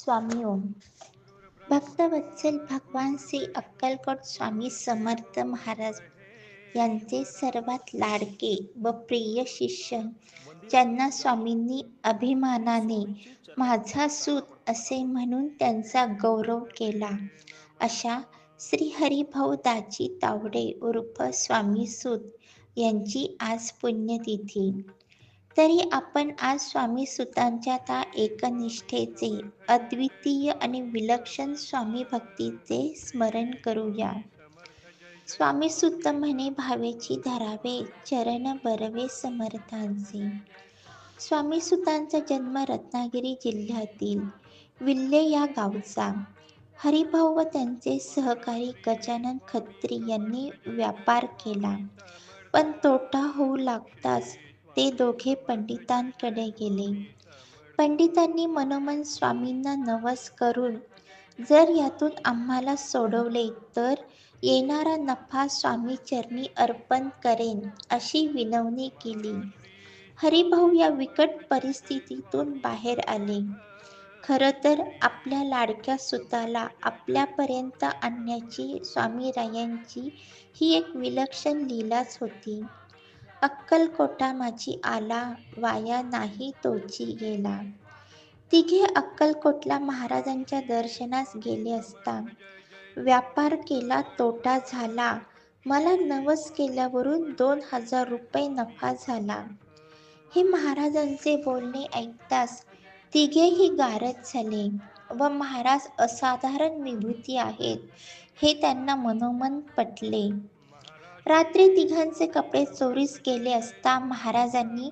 स्वामी ओम. भक्तवत्सल भगवान श्री अक्कलकोट स्वामी समर्थ महाराज यांचे सर्वात लाडके व प्रिय शिष्य, ज्यांना स्वामींनी अभिमानाने माझा सूत असे म्हणून त्यांचा गौरव केला, अशा श्री हरिभाऊ दाजी तावडे उर्फ स्वामी सूत यांची आज पुण्यतिथी. तरी आपण आज स्वामी सुतांच्या त्या एकनिष्ठेचे, अद्वितीय आणि विलक्षण स्वामी भक्तीचे स्मरण करूया. स्वामी सुत म्हणे भावेची धरावे, चरण बरवे समर्थांचे. स्वामी सुतांचा जन्म रत्नागिरी जिल्ह्यातील विल्हे या गावचा. हरिभाऊ व त्यांचे सहकारी गजानन खत्री यांनी व्यापार केला, पण तोटा होऊ लागताच ते दोघे पंडितांकडे गेले. पंडितांनी मनोमन स्वामींना नवस करून जर यातून आम्हाला सोडवले तर येणारा नफा स्वामीचरणी अर्पण करेन, अशी विनवणी केली. हरिभाऊ या बिकट परिस्थितीतून बाहेर आले. खरं तर आपल्या लाडक्या सुताला आपल्यापर्यंत आणण्याची स्वामीरायांची ही एक विलक्षण लीलाच होती. अक्कलकोटा माझी आला, वाया नाही तोची गेला. तिघे अक्कलकोटला महाराजांच्या दर्शनास गेले असता व्यापार केला, तोटा झाला. मला नवस केल्यावरून 2,000 रुपये नफा झाला. हे महाराजांचे बोलणे ऐकताच तिघेही गारद झाले व महाराज असाधारण विभूती आहेत हे त्यांना मनोमन पटले. रात्री तिघांचे कपडे चोरीस गेले असता महाराजांनी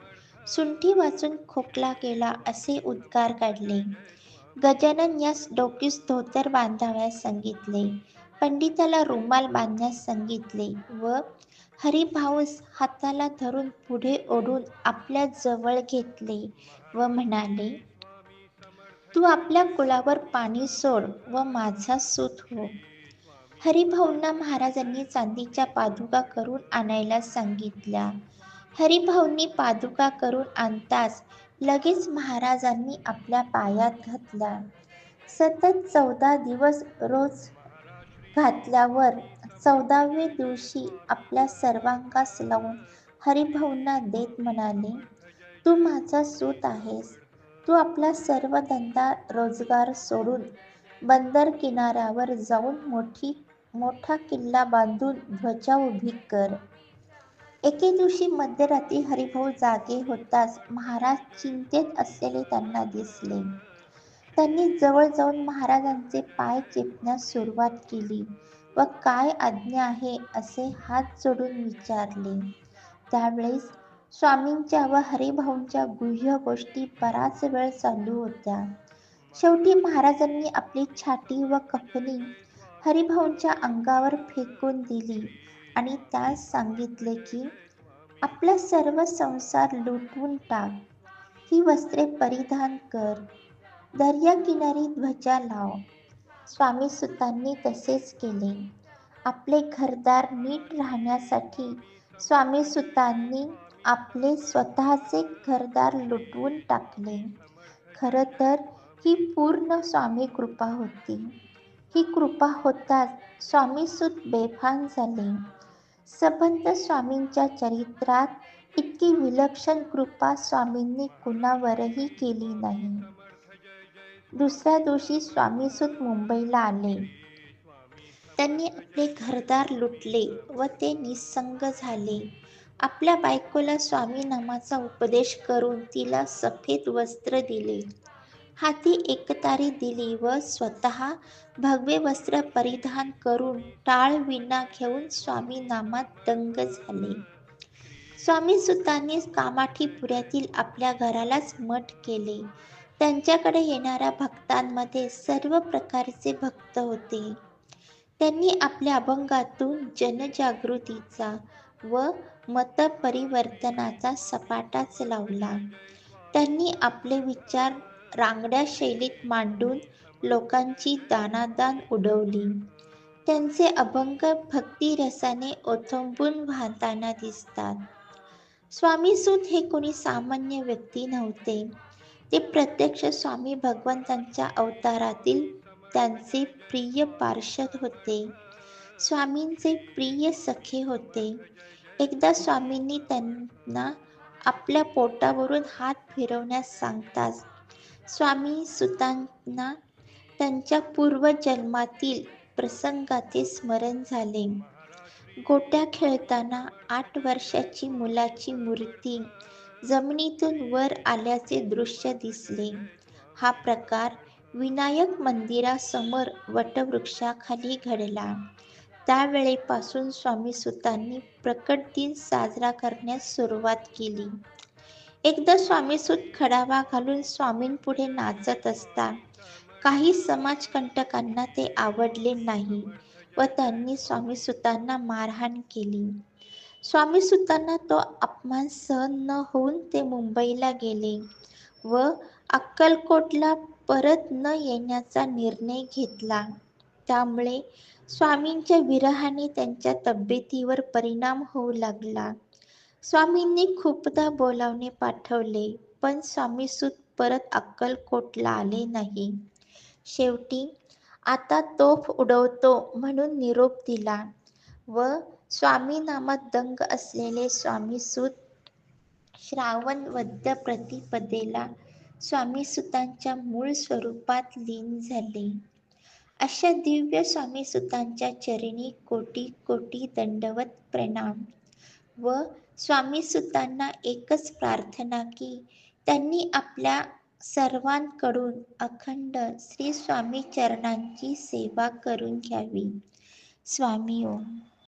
सुंठी वाचून खोकला केला असे उद्गार काढले. गजानन यास डोकीस धोतर बांधावयास सांगितले, पंडिताला रुमाल बांधण्यास सांगितले व हरिभाऊस हाताला धरून पुढे ओढून आपल्या जवळ घेतले व म्हणाले, तू आपल्या कुळावर पाणी सोड व माझा सूत हो. हरिभाऊंना महाराजांनी चांदीच्या पादुका करून आणायला सांगितल्या. हरिभाऊंनी पादुका करून आणताच लगेच महाराजांनी आपल्या पायात घातल्या. सतत 14 दिवस रोज घातल्यावर 14व्या दिवशी आपल्या सर्वांगास लावून हरिभाऊंना देत म्हणाले, तू माझा सूत आहेस. तू आपला सर्व धंदा रोजगार सोडून बंदर किनाऱ्यावर जाऊन मोठा किल्ला बांधून ध्वजा उभी कर. एके दिवशी मध्यरात्री हरिभाऊ जागे होताच महाराज चिंतेत असलेले त्यांना दिसले. त्यांनी जवळ जाऊन महाराजांचे पाय चेपण्यास सुरुवात केली व काय आज्ञा आहे असे हात जोडून विचारले. त्यावेळेस स्वामींच्या व हरिभाऊंच्या गुह्य गोष्टी बराच वेळ चालू होत्या. शेवटी महाराजांनी आपली छाटी व कफनी हरिभाऊंच्या अंगावर फेकून दिली आणि त्यास सांगितले की आपला सर्व संसार लुटवून टाक, ही वस्त्रे परिधान कर, दर्याकिनारी ध्वजा लाव. स्वामी सुतांनी तसेच केले. आपले घरदार नीट राहण्यासाठी स्वामी सुतांनी आपले स्वतःचे घरदार लुटवून टाकले. खरं तर ही पूर्ण स्वामी कृपा होती. ही कृपा होताच स्वामी सूत बेभान झाले. संबंध स्वामींच्या चरित्रात इतकी विलक्षण कृपा स्वामींनी कुणावरही केली नाही. दुसऱ्या दिवशी स्वामी सूत मुंबईला आले. त्यांनी आपले घरदार लुटले व ते निसंग झाले. आपल्या बायकोला स्वामी नामाचा उपदेश करून तिला सफेद वस्त्र दिले, हाती एकतारी दिली व स्वतः भगवे वस्त्र परिधान करून टाळ विणा घेऊन स्वामी नामात दंग झाले. स्वामी सुतांनी कामाठीपुऱ्यातील आपल्या घरालाच मठ केले. त्यांच्याकडे येणाऱ्या भक्तांमध्ये सर्व प्रकारचे भक्त होते. त्यांनी आपल्या अभंगातून जनजागृतीचा व मतपरिवर्तनाचा सपाटाच लावला. त्यांनी आपले विचार रांगड्या शैलीत मांडून लोकांची दाणादाण उडवली. त्यांचे अभंग भक्तिरसाने ओथंबून वाहताना दिसतात. स्वामी सूत हे कोणी सामान्य व्यक्ती नव्हते. ते प्रत्यक्ष स्वामी भगवंतांच्या अवतारातील त्यांचे प्रिय पार्षद होते. स्वामींचे प्रिय सखे होते. एकदा स्वामींनी त्यांना आपल्या पोटावरून हात फिरवण्यास सांगताच स्वामी सुतांना त्यांच्या पूर्वजन्मातील प्रसंगाचे स्मरण झाले. गोट्या खेळताना 8 वर्षाची मुलाची मूर्ती जमिनीतून वर आल्याचे दृश्य दिसले. हा प्रकार विनायक मंदिरासमोर वटवृक्षाखाली घडला. त्यावेळेपासून स्वामी सुतांनी प्रकट दिन साजरा करण्यास सुरुवात केली. एकदा स्वामीसूत खडावा घालून स्वामींपुढे नाचत असता काही समाजकंटकांना ते आवडले नाही व त्यांनी स्वामीसूतांना मारहाण केली. स्वामीसूतांना तो अपमान सहन न होऊन ते मुंबईला गेले व अक्कलकोटला परत न येण्याचा निर्णय घेतला. त्यामुळे स्वामींच्या विरहाने त्यांच्या तब्येतीवर परिणाम होऊ लागला. स्वामींनी खूपदा बोलावणे पाठवले, पण स्वामीसूत परत अक्कलकोटला आले नाही. शेवटी आता तोफ उडवतो म्हणून निरोप दिला व स्वामी नामात दंग असलेले स्वामीसूत श्रावण वद्य प्रतिपदेला स्वामीसूतांच्या मूळ स्वरूपात लीन झाले. अशा दिव्य स्वामीसूतांच्या चरणी कोटी कोटी दंडवत प्रणाम व स्वामीसूतांना एकच प्रार्थना की त्यांनी आपल्या सर्वांकडून अखंड श्री स्वामी चरणांची सेवा करून घ्यावी. स्वामी ओम.